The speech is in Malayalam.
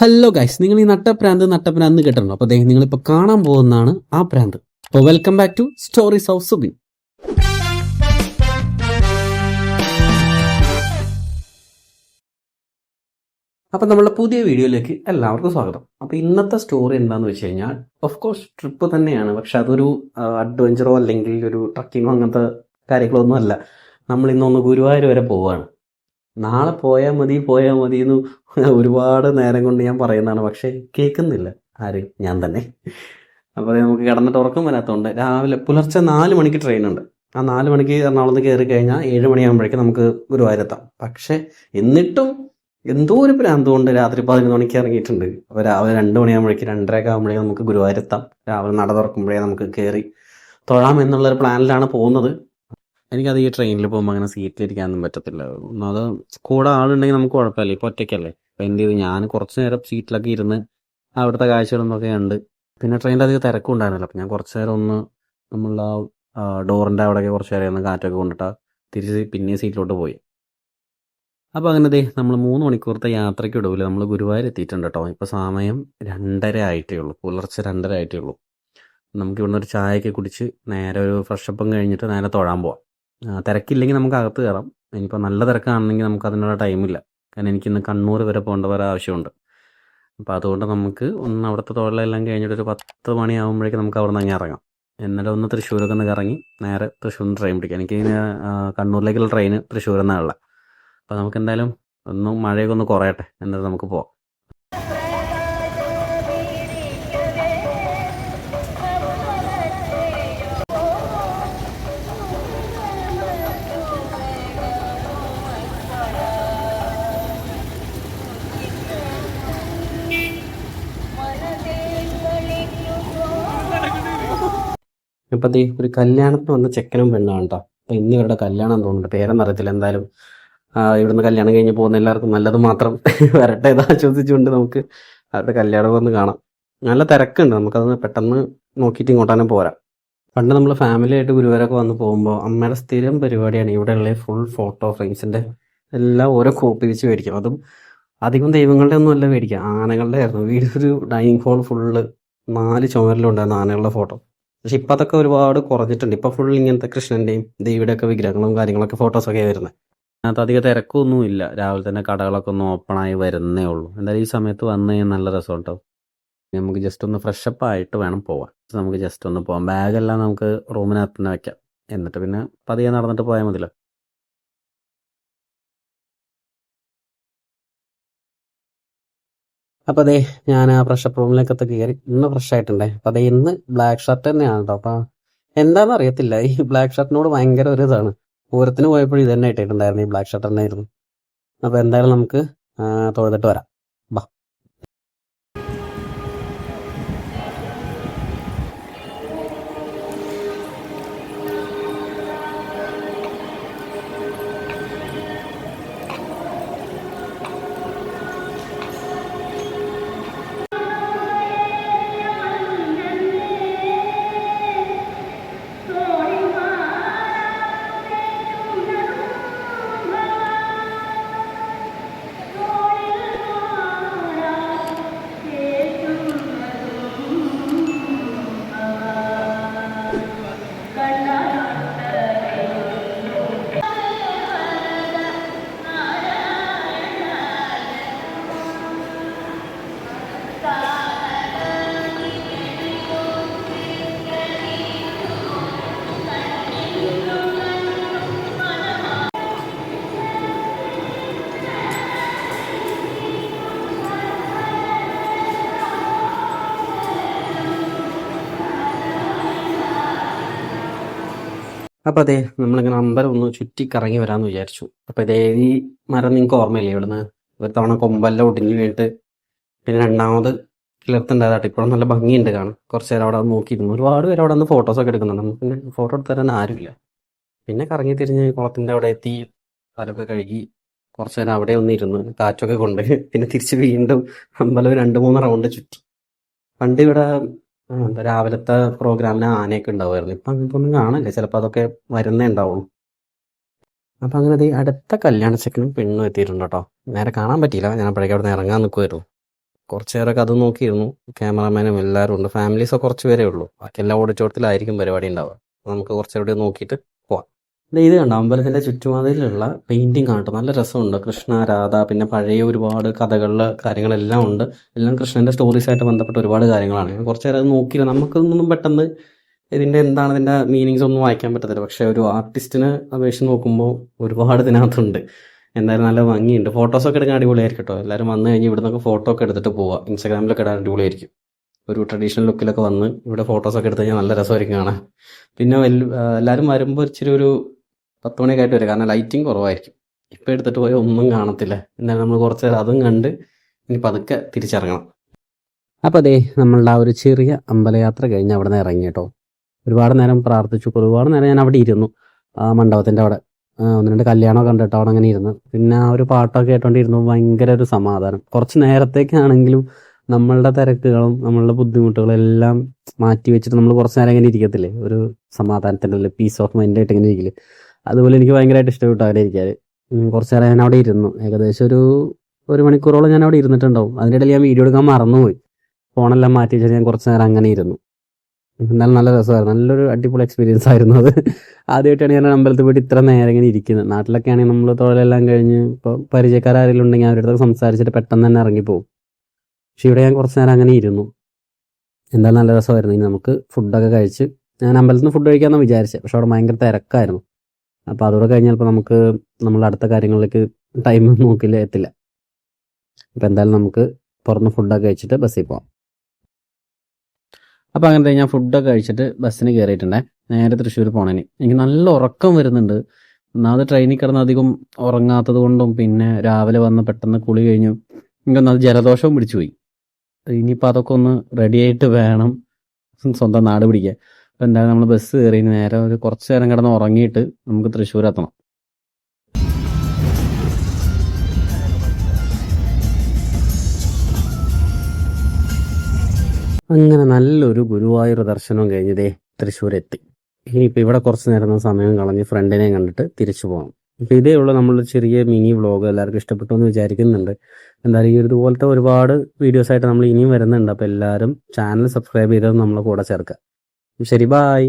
ഹലോ ഗൈസ്, നിങ്ങൾ ഈ നട്ടപ്രാന്ത് കേട്ടിട്ടുണ്ടോ? അപ്പോൾ നിങ്ങളിപ്പോൾ കാണാൻ പോകുന്നതാണ് ആ പ്രാന്ത്. അപ്പോൾ welcome back to stories of Subin. അപ്പോൾ നമ്മളുടെ പുതിയ വീഡിയോയിലേക്ക് എല്ലാവർക്കും സ്വാഗതം. അപ്പോൾ ഇന്നത്തെ സ്റ്റോറി എന്താണെന്ന് വെച്ച് കഴിഞ്ഞാൽ, ഓഫ് കോഴ്സ് ട്രിപ്പ് തന്നെയാണ്. പക്ഷെ അതൊരു അഡ്വഞ്ചറോ അല്ലെങ്കിൽ ഒരു ട്രക്കിങ്ങോ അങ്ങനത്തെ കാര്യങ്ങളൊന്നും അല്ല. നമ്മൾ ഇന്നൊന്ന് ഗുരുവായൂർ വരെ പോവുകയാണ്. നാളെ പോയാൽ മതി എന്ന് ഒരുപാട് നേരം കൊണ്ട് ഞാൻ പറയുന്നതാണ്. പക്ഷേ കേൾക്കുന്നില്ല ആര്? ഞാൻ തന്നെ. അപ്പോൾ നമുക്ക് കിടന്നിട്ട് ഉറക്കം വരാത്തതുകൊണ്ട് രാവിലെ പുലർച്ചെ 4 മണിക്ക് ട്രെയിൻ ഉണ്ട്. ആ 4 മണിക്ക് എറണാകുളത്ത് കയറി കഴിഞ്ഞാൽ 7 മണിയാകുമ്പോഴേക്കും നമുക്ക് ഗുരുവായൂരെത്താം. പക്ഷേ എന്നിട്ടും എന്തോ ഒരു പ്രാന്ത് കൊണ്ട് രാത്രി 11 മണിക്ക് ഇറങ്ങിയിട്ടുണ്ട്. അപ്പോൾ രാവിലെ 2 മണിയാകുമ്പോഴേക്കും 2:30 ആകുമ്പോഴേക്കും നമുക്ക് ഗുരുവായൂരെത്താം. രാവിലെ നട തുറക്കുമ്പോഴേ നമുക്ക് കയറി തൊഴാം എന്നുള്ളൊരു പ്ലാനിലാണ് പോകുന്നത്. എനിക്കത് ഈ ട്രെയിനിൽ പോകുമ്പോൾ അങ്ങനെ സീറ്റിലിരിക്കാനൊന്നും പറ്റത്തില്ല. അത് കൂടെ ആളുണ്ടെങ്കിൽ നമുക്ക് കുഴപ്പമില്ല. ഇപ്പോൾ ഒറ്റയ്ക്കല്ലേ. അപ്പോൾ എന്ത് ചെയ്തു, ഞാൻ കുറച്ച് നേരം സീറ്റിലൊക്കെ ഇരുന്ന് അവിടുത്തെ കാഴ്ചകളൊക്കെ ഉണ്ട്. പിന്നെ ട്രെയിനിൽ അധികം തിരക്കും ഉണ്ടായിരുന്നില്ല. അപ്പോൾ ഞാൻ കുറച്ച് നേരം ഒന്ന് നമ്മളുടെ ഡോറിൻ്റെ അവിടെയൊക്കെ കുറച്ച് നേരം ഒന്ന് കാറ്റൊക്കെ കൊണ്ടിട്ട് തിരിച്ച് പിന്നെ സീറ്റിലോട്ട് പോയി. അപ്പോൾ അങ്ങനെ നമ്മൾ 3 മണിക്കൂറത്തെ യാത്രയ്ക്ക് ഇടവില്ല നമ്മൾ ഗുരുവായൂർ എത്തിയിട്ടുണ്ട് കേട്ടോ. ഇപ്പോൾ സമയം 2:30 ആയിട്ടേ ഉള്ളൂ. പുലർച്ചെ 2:30 ആയിട്ടേ ഉള്ളൂ. നമുക്ക് ഇവിടുന്ന് ഒരു ചായയൊക്കെ കുടിച്ച് നേരെ ഒരു ഫ്രഷപ്പും കഴിഞ്ഞിട്ട് നേരെ തൊഴാൻ പോവാം. തിരക്കില്ലെങ്കിൽ നമുക്ക് അകത്ത് കയറാം. ഇനിയിപ്പോൾ നല്ല തിരക്കാണെങ്കിൽ നമുക്ക് അതിനുള്ള ടൈമില്ല. കാരണം എനിക്കിന്ന് കണ്ണൂർ വരെ പോകേണ്ട വരെ ആവശ്യമുണ്ട്. അപ്പോൾ അതുകൊണ്ട് നമുക്ക് ഒന്ന് അവിടുത്തെ തൊഴിലെല്ലാം കഴിഞ്ഞിട്ട് ഒരു 10 മണിയാകുമ്പോഴേക്കും നമുക്ക് അവിടെ നിന്ന് ഇറങ്ങാം. എന്നിട്ട് ഒന്ന് തൃശ്ശൂരൊക്കെ ഒന്ന് കറങ്ങി നേരെ തൃശ്ശൂരിൽ നിന്ന് ട്രെയിൻ പിടിക്കാം. എനിക്ക് കണ്ണൂരിലേക്കുള്ള ട്രെയിന് തൃശ്ശൂരിൽ നിന്നാണ് ഉള്ളത്. അപ്പോൾ നമുക്ക് എന്തായാലും ഒന്ന് മഴയൊക്കെ ഒന്ന് കുറയട്ടെ, എന്നിട്ട് നമുക്ക് പോവാം. ഇപ്പം ഒരു കല്യാണത്തിന് വന്ന ചെക്കനും പെണ്ണാണ് കേട്ടോ. അപ്പം ഇന്ന് ഇവരുടെ കല്യാണം തോന്നുന്നുണ്ട്. പേരൊന്നും അറിയത്തില്ല. എന്തായാലും ഇവിടുന്ന് കല്യാണം കഴിഞ്ഞ് പോകുന്ന എല്ലാവർക്കും നല്ലത് മാത്രം വരട്ടെ എന്ന് ആശ്വസിച്ചുകൊണ്ട് നമുക്ക് അവരുടെ കല്യാണം വന്ന് കാണാം. നല്ല തിരക്കുണ്ട്. നമുക്കതൊന്ന് പെട്ടെന്ന് നോക്കിയിട്ട് ഇങ്ങോട്ടാനെ പോരാം. പണ്ട് നമ്മൾ ഫാമിലി ആയിട്ട് ഗുരുവായൂരൊക്കെ വന്ന് പോകുമ്പോൾ അമ്മയുടെ സ്ഥിരം പരിപാടിയാണ് ഇവിടെയുള്ള ഫുൾ ഫോട്ടോ ഫ്രെയിംസിൻ്റെ എല്ലാം ഓരോ കോപ്പി വെച്ച് മേടിക്കും. അതും അധികം ദൈവങ്ങളുടെ ഒന്നും അല്ല മേടിക്കുക, ആനകളുടെ ആയിരുന്നു. വീടൊരു ഡൈനിങ് ഹോൾ ഫുള്ള് 4 ചുമരിലുണ്ടായിരുന്നു ആനകളുടെ ഫോട്ടോ. പക്ഷെ ഇപ്പം അതൊക്കെ ഒരുപാട് കുറഞ്ഞിട്ടുണ്ട്. ഇപ്പം ഫുൾ ഇങ്ങനത്തെ കൃഷ്ണൻ്റെയും ദേവിയുടെയൊക്കെ വിഗ്രഹങ്ങളും കാര്യങ്ങളൊക്കെ ഫോട്ടോസൊക്കെ വരുന്നത്. അതിനകത്ത് അധികം തിരക്കൊന്നും ഇല്ല. രാവിലെ തന്നെ കടകളൊക്കെ ഒന്ന് ഓപ്പണായി വരുന്നേ ഉള്ളൂ. എന്തായാലും ഈ സമയത്ത് വന്നു കഴിഞ്ഞാൽ നല്ല രസം കേട്ടോ. നമുക്ക് ജസ്റ്റ് ഒന്ന് ഫ്രഷപ്പ് ആയിട്ട് വേണം പോവാൻ. നമുക്ക് ജസ്റ്റ് ഒന്ന് പോകാം. ബാഗെല്ലാം നമുക്ക് റൂമിനകത്ത് തന്നെ വെക്കാം. എന്നിട്ട് പിന്നെ പതിയെ നടന്നിട്ട് പോയാൽ മതിയല്ലോ. അപ്പോൾ ഞാൻ ആ ഫ്രഷപ്പ് റൂമിലേക്കൊക്കെ കയറി ഇന്ന് ഫ്രഷ് ആയിട്ടുണ്ടേ. അപ്പോൾ ഇന്ന് ബ്ലാക്ക് ഷർട്ട് തന്നെയാണ് കേട്ടോ. അപ്പോൾ എന്താണെന്ന് അറിയത്തില്ല, ഈ ബ്ലാക്ക് ഷർട്ടിനോട് ഭയങ്കര ഒരു ഇതാണ്. പൂരത്തിന് പോയപ്പോഴും ഇത് തന്നെ ഇട്ടിട്ടുണ്ടായിരുന്നു, ഈ ബ്ലാക്ക് ഷർട്ട് തന്നെയായിരുന്നു. അപ്പോൾ എന്തായാലും നമുക്ക് തൊഴുതിട്ട് വരാം. ബാ. അപ്പോൾ നമ്മളിങ്ങനെ അമ്പലം ഒന്ന് ചുറ്റി കറങ്ങി വരാമെന്ന് വിചാരിച്ചു. അപ്പോൾ ഈ മരം നിങ്ങൾക്ക് ഓർമ്മയില്ലേ? ഇവിടുന്ന് ഒരു തവണ കൊമ്പെല്ലാം ഒടിഞ്ഞു വീണിട്ട് പിന്നെ രണ്ടാമത് കിളിർത്തുണ്ടായതായിട്ട്. ഇപ്പോഴും നല്ല ഭംഗിയുണ്ട് കാണാൻ. കുറച്ച് നേരം അവിടെ നോക്കിയിരുന്നു. ഒരുപാട് പേര് അവിടെ നിന്ന് ഫോട്ടോസൊക്കെ എടുക്കുന്നുണ്ട്. നമുക്ക് പിന്നെ ഫോട്ടോ എടുത്ത് തരാൻ ആരുമില്ല. പിന്നെ കറങ്ങി തിരിഞ്ഞ് കുളത്തിൻ്റെ അവിടെ എത്തി കാലൊക്കെ കഴുകി കുറച്ച് നേരം അവിടെ ഒന്ന് ഇരുന്ന് കാറ്റൊക്കെ കൊണ്ട് പിന്നെ തിരിച്ച് വീണ്ടും അമ്പലം 2-3 റൗണ്ട് ചുറ്റി. പണ്ട് ഇവിടെ എന്താ രാവിലത്തെ പ്രോഗ്രാമിന് ആനയൊക്കെ ഉണ്ടാവുമായിരുന്നു. ഇപ്പം അങ്ങനത്തെ ഒന്നും കാണില്ല. ചിലപ്പോൾ അതൊക്കെ വരുന്നേ ഉണ്ടാവുള്ളൂ. അപ്പം അങ്ങനെ അടുത്ത കല്യാണ ചെക്കനും പെണ്ണും എത്തിയിട്ടുണ്ട് കേട്ടോ. നേരെ കാണാൻ പറ്റിയില്ല, ഞാൻ അപ്പോഴേക്കും അവിടെ നിന്ന് ഇറങ്ങാൻ നിൽക്കുമായിരുന്നു. കുറച്ച് നേരമൊക്കെ അത് നോക്കിയിരുന്നു. ക്യാമറാമാനും എല്ലാവരും ഉണ്ട്. ഫാമിലീസൊക്കെ കുറച്ച് പേരേ ഉള്ളൂ. ബാക്കി എല്ലാ ഓഡിറ്റോറിയത്തിലായിരിക്കും പരിപാടി ഉണ്ടാവുക. നമുക്ക് കുറച്ചുകൂടി നോക്കിയിട്ട് പോവാം. ഇത് കണ്ടോ, അമ്പലത്തിൻ്റെ ചുറ്റുമതിലുള്ള പെയിൻറ്റിങ് കാണട്ടോ, നല്ല രസമുണ്ട്. കൃഷ്ണ, രാധ, പിന്നെ പഴയ ഒരുപാട് കഥകളിലെ കാര്യങ്ങളെല്ലാം ഉണ്ട്. എല്ലാം കൃഷ്ണൻ്റെ സ്റ്റോറീസായിട്ട് ബന്ധപ്പെട്ട ഒരുപാട് കാര്യങ്ങളാണ്. കുറച്ച് നേരം അത് നോക്കിയില്ല, നമുക്കൊന്നും പെട്ടെന്ന് ഇതിൻ്റെ എന്താണ് ഇതിൻ്റെ മീനിങ്സ് ഒന്നും വായിക്കാൻ പറ്റത്തില്ല. പക്ഷേ ഒരു ആർട്ടിസ്റ്റിനെ അപേക്ഷിച്ച് നോക്കുമ്പോൾ ഒരുപാട് ഇതിനകത്തുണ്ട്. എന്തായാലും നല്ല ഭംഗിയുണ്ട്. ഫോട്ടോസൊക്കെ എടുക്കാൻ അടിപൊളിയായിരിക്കും കേട്ടോ. എല്ലാവരും വന്നു കഴിഞ്ഞ് ഇവിടെ നിന്നൊക്കെ ഫോട്ടോ ഒക്കെ എടുത്തിട്ട് പോവാം. ഇൻസ്റ്റാഗ്രാമിലൊക്കെ ഇടാൻ അടിപൊളിയായിരിക്കും. ഒരു ട്രഡീഷണൽ ലുക്കിലൊക്കെ വന്ന് ഇവിടെ ഫോട്ടോസൊക്കെ എടുത്ത് കഴിഞ്ഞാൽ നല്ല രസമായിരിക്കും കാണാൻ. പിന്നെ എല്ലാവരും വരുമ്പോൾ ഇച്ചിരി ഒരു 10 മണിയൊക്കെ ആയിട്ട് വരും, കാരണം ലൈറ്റിംഗ് കുറവായിരിക്കും. ഇപ്പോൾ എടുത്തിട്ട് പോയാൽ ഒന്നും കാണത്തില്ല. എന്നാലും നമ്മൾ കുറച്ച് നേരം അതും കണ്ട് ഇനി പതുക്കെ തിരിച്ചിറങ്ങണം. അപ്പോൾ അതേ നമ്മളുടെ ആ ഒരു ചെറിയ അമ്പലയാത്ര കഴിഞ്ഞ് അവിടെ നിന്ന് ഇറങ്ങി കേട്ടോ. ഒരുപാട് നേരം പ്രാർത്ഥിച്ചു. ഒരുപാട് നേരം ഞാൻ അവിടെ ഇരുന്നു, ആ മണ്ഡപത്തിൻ്റെ അവിടെ. 1-2 കല്യാണമൊക്കെ കണ്ടിട്ട് അവിടെ അങ്ങനെ ഇരുന്നു. പിന്നെ ആ ഒരു പാട്ടൊക്കെ കേട്ടോണ്ടിരുന്നു. ഭയങ്കര ഒരു സമാധാനം. കുറച്ച് നേരത്തേക്കാണെങ്കിലും നമ്മളുടെ തിരക്കുകളും നമ്മളുടെ ബുദ്ധിമുട്ടുകളും എല്ലാം മാറ്റി വെച്ചിട്ട് നമ്മൾ കുറച്ച് നേരം ഇങ്ങനെ ഇരിക്കത്തില്ലേ, ഒരു സമാധാനത്തിൻ്റെ പീസ് ഓഫ് മൈൻഡ് ആയിട്ട് ഇങ്ങനെ ഇരിക്കില്ലേ. അതുപോലെ എനിക്ക് ഭയങ്കരമായിട്ട് ഇഷ്ടപ്പെട്ടു അവിടെ ഇരിക്കാൻ. കുറച്ച് നേരം ഞാൻ അവിടെ ഇരുന്നു. ഏകദേശം ഒരു മണിക്കൂറോളം ഞാൻ അവിടെ ഇരുന്നിട്ടുണ്ടാവും. അതിൻ്റെ ഇടയിൽ ഞാൻ വീഡിയോ എടുക്കാൻ മറന്നുപോയി. ഫോണെല്ലാം മാറ്റി വെച്ചാൽ ഞാൻ കുറച്ച് നേരം അങ്ങനെ ഇരുന്നു. എന്നാലും നല്ല രസമായിരുന്നു. നല്ലൊരു അടിപൊളി എക്സ്പീരിയൻസ് ആയിരുന്നു അത്. ആദ്യമായിട്ടാണ് ഞാൻ അമ്പലത്തിൽ പോയിട്ട് ഇത്ര നേരം ഇങ്ങനെ ഇരിക്കുന്നത്. നാട്ടിലൊക്കെ ആണെങ്കിൽ നമ്മൾ തൊഴിലെല്ലാം കഴിഞ്ഞ് ഇപ്പോൾ പരിചയക്കാരെങ്കിലും ഉണ്ടെങ്കിൽ അവരുടെ അടുത്ത് സംസാരിച്ചിട്ട് പെട്ടെന്ന് തന്നെ ഇറങ്ങിപ്പോവും. പക്ഷെ ഇവിടെ ഞാൻ കുറച്ച് നേരം അങ്ങനെ ഇരുന്നു. എന്തായാലും നല്ല രസമായിരുന്നു. ഇനി നമുക്ക് ഫുഡൊക്കെ കഴിച്ച്, ഞാൻ അമ്പലത്തിൽ നിന്ന് ഫുഡ് കഴിക്കാമെന്ന് വിചാരിച്ചത്, പക്ഷെ അവിടെ ഭയങ്കര തിരക്കായിരുന്നു. അപ്പോൾ അതോടെ കഴിഞ്ഞപ്പോൾ നമുക്ക് നമ്മൾ അടുത്ത കാര്യങ്ങളിലേക്ക് ടൈം നോക്കില്ല എത്തില്ല. അപ്പോൾ എന്തായാലും നമുക്ക് പുറത്ത് ഫുഡൊക്കെ കഴിച്ചിട്ട് ബസ്സിൽ പോകാം. അപ്പോൾ അങ്ങനെ ഞാൻ ഫുഡൊക്കെ കഴിച്ചിട്ട് ബസ്സിന് കയറിയിട്ടുണ്ടേ, നേരെ തൃശ്ശൂർ പോകണേന്. എനിക്ക് നല്ല ഉറക്കം വരുന്നുണ്ട്. ഒന്നാമത് ട്രെയിനിൽ കിടന്ന് അധികം ഉറങ്ങാത്തത് കൊണ്ടും പിന്നെ രാവിലെ വന്ന് പെട്ടെന്ന് കുളി കഴിഞ്ഞു. എനിക്കൊന്നത് ജലദോഷവും പിടിച്ചു പോയി. ഇനിയിപ്പോൾ അതൊക്കെ ഒന്ന് റെഡി ആയിട്ട് വേണം സ്വന്തം നാട് പിടിക്കാൻ. അപ്പോൾ എന്തായാലും നമ്മൾ ബസ് കയറി നേരെ ഒരു കുറച്ച് നേരം കിടന്ന് ഉറങ്ങിയിട്ട് നമുക്ക് തൃശ്ശൂർ എത്തണം. അങ്ങനെ നല്ലൊരു ഗുരുവായൂർ ദർശനവും കഴിഞ്ഞതേ തൃശ്ശൂർ എത്തി. ഇനിയിപ്പോൾ ഇവിടെ കുറച്ച് നേരം സമയം കളഞ്ഞ് ഫ്രണ്ടിനെ കണ്ടിട്ട് തിരിച്ചു പോകണം. അപ്പോൾ ഇതേ ഉള്ളൂ നമ്മളുടെ ചെറിയ മിനി വ്ളോഗ്. എല്ലാവർക്കും ഇഷ്ടപ്പെട്ടു എന്ന് വിചാരിക്കുന്നുണ്ട്. എന്തായാലും ഈ ഇതുപോലത്തെ ഒരുപാട് വീഡിയോസായിട്ട് നമ്മൾ ഇനിയും വരുന്നുണ്ട്. അപ്പോൾ എല്ലാവരും ചാനൽ സബ്സ്ക്രൈബ് ചെയ്തത് നമ്മളെ കൂടെ ചേർക്കുക. ശരി, ബായ്.